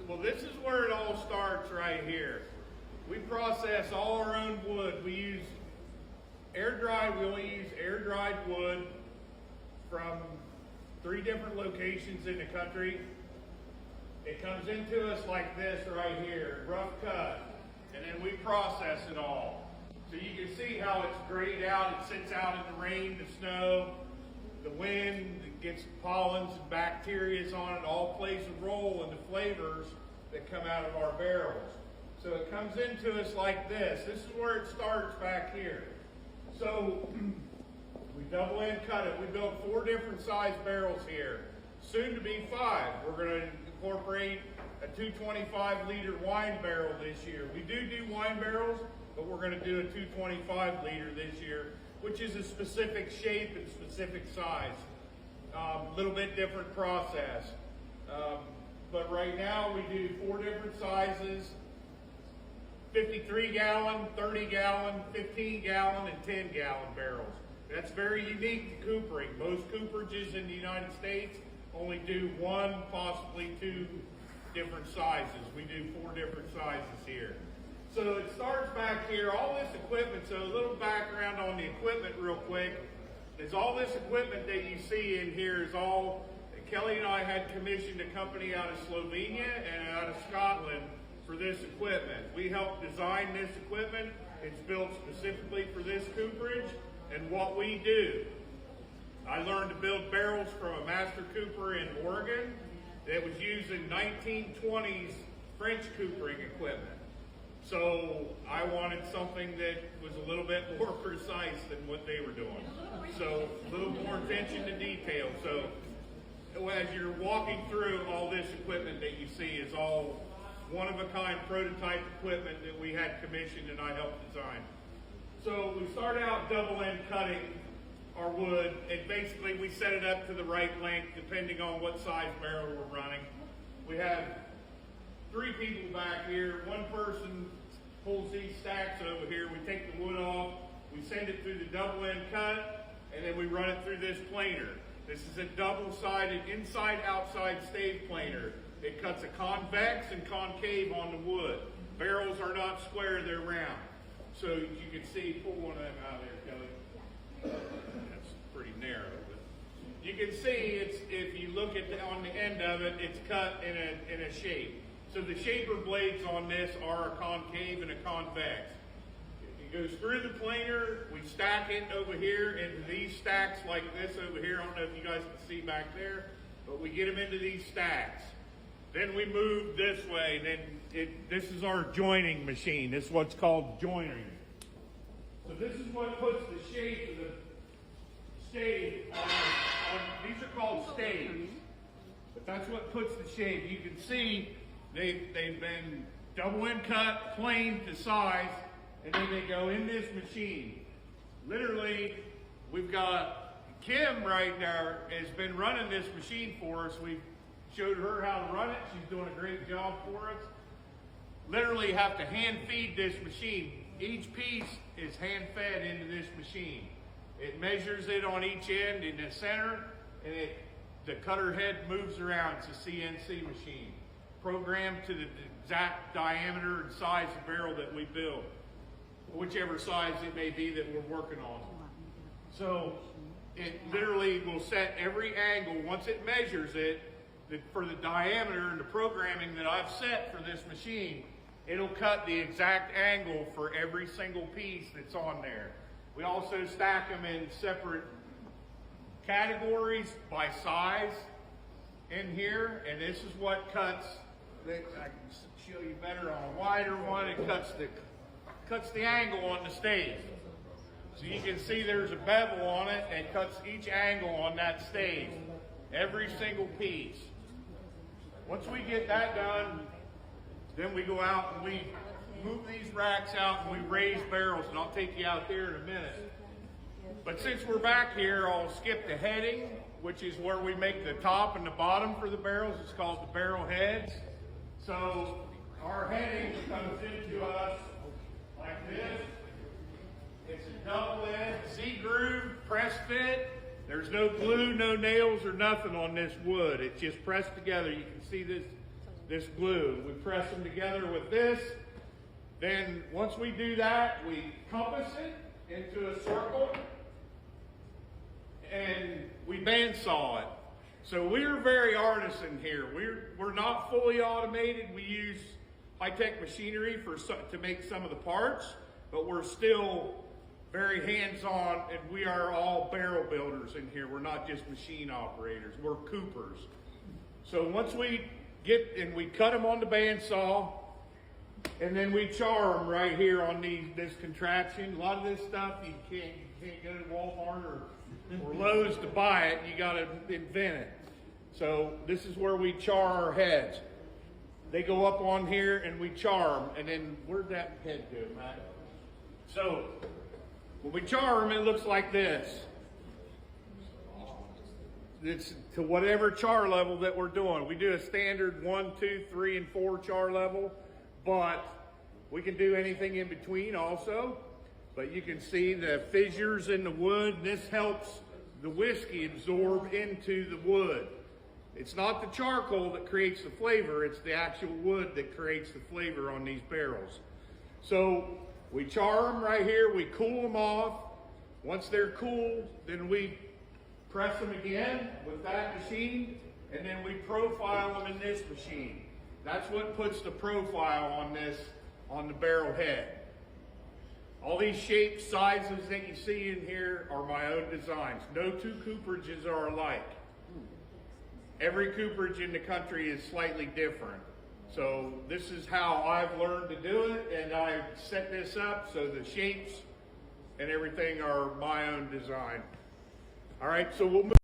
Well, this is where it all starts right here. We process all our own wood. We use air dried. We only use air dried wood from 3 different locations in the country. It comes into us like this right here, rough cut, and then we process it all. So you can see how it's grayed out. It sits out in the rain, the snow, the wind. It gets pollens and bacteria on it. All plays a role in the flavors that come out of our barrels. So it comes into us like this. This is where it starts back here. So we double end cut it. We built 4 different size barrels here. Soon to be 5. We're going to incorporate a 225 liter wine barrel this year. We do wine barrels, but we're going to do a 225 liter this year, which is a specific shape and specific size. A little bit different process. But right now we do 4 different sizes: 53 gallon, 30 gallon, 15 gallon, and 10 gallon barrels. That's very unique to Cooperage. Most Cooperages in the United States only do 1, possibly 2 different sizes. We do 4 different sizes here. So it starts back here. All this equipment, so a little background on the equipment real quick, is all this equipment that you see in here is all, Kelly and I had commissioned a company out of Slovenia and out of Scotland for this equipment. We helped design this equipment. It's built specifically for this cooperage and what we do. I learned to build barrels from a master cooper in Oregon that was using 1920s French coopering equipment. So I wanted something that was a little bit more precise than what they were doing. So a little more attention to detail. So as you're walking through, all this equipment that you see is all one-of-a-kind prototype equipment that we had commissioned and I helped design. So we start out double end cutting our wood, and basically we set it up to the right length depending on what size barrel we're running. We have 3 people back here. 1 person pulls these stacks over here. We take the wood off, we send it through the double end cut, and then we run it through this planer. This is a double-sided inside-outside stave planer. It cuts a convex and concave on the wood. Barrels are not square, they're round. So you can see, pull one of them out there, Kelly. That's pretty narrow. But you can see, if you look at on the end of it, it's cut in a shape. So the shaper blades on this are a concave and a convex. It goes through the planer. We stack it over here into these stacks like this over here. I don't know if you guys can see back there, but we get them into these stacks. Then we move this way. Then this is our joining machine. This is what's called joining. So this is what puts the shape of the stave on. These are called staves, but that's what puts the shape. You can see they've been double end cut, planed to size, and then they go in this machine. Literally, we've got Kim right there has been running this machine for us. We showed her how to run it. She's doing a great job for us. Literally have to hand feed this machine. Each piece is hand fed into this machine. It measures it on each end in the center, and the cutter head moves around. It's a CNC machine, programmed to the exact diameter and size of barrel that we build, whichever size it may be that we're working on. So it literally will set every angle. Once it measures it, for the diameter and the programming that I've set for this machine, it'll cut the exact angle for every single piece that's on there. We also stack them in separate categories by size in here, and this is what cuts. I can show you better on a wider one. It cuts the angle on the stave. So you can see there's a bevel on it and cuts each angle on that stave, every single piece. Once we get that done, then we go out and we move these racks out and we raise barrels, and I'll take you out there in a minute. But since we're back here, I'll skip the heading, which is where we make the top and the bottom for the barrels. It's called the barrel heads. So our heading comes into us like this. It's a double end, Z-groove, press fit. There's no glue, no nails or nothing on this wood. It's just pressed together. You can see this this glue. We press them together with this. Then once we do that, we compass it into a circle and we bandsaw it. So we're very artisan here. We're not fully automated. We use high-tech machinery to make some of the parts, but we're still very hands-on, and we are all barrel builders in here. We're not just machine operators. We're coopers. So once we get, and we cut them on the bandsaw, and then we char them right here on this contraption. A lot of this stuff, you can't go to Walmart or Lowe's to buy it. You got to invent it. So this is where we char our heads. They go up on here and we char them. And then where'd that head go, Matt? So when we char them, it looks like this. It's to whatever char level that we're doing. We do a standard 1, 2, 3, and 4 char level, but we can do anything in between also. But you can see the fissures in the wood. This helps the whiskey absorb into the wood. It's not the charcoal that creates the flavor, it's the actual wood that creates the flavor on these barrels. So we char them right here, we cool them off. Once they're cooled, then we press them again with that machine, and then we profile them in this machine. That's what puts the profile on the barrel head. All these shapes, sizes that you see in here are my own designs. No two cooperages are alike. Every cooperage in the country is slightly different. So this is how I've learned to do it, and I set this up so the shapes and everything are my own design. All right, so we'll move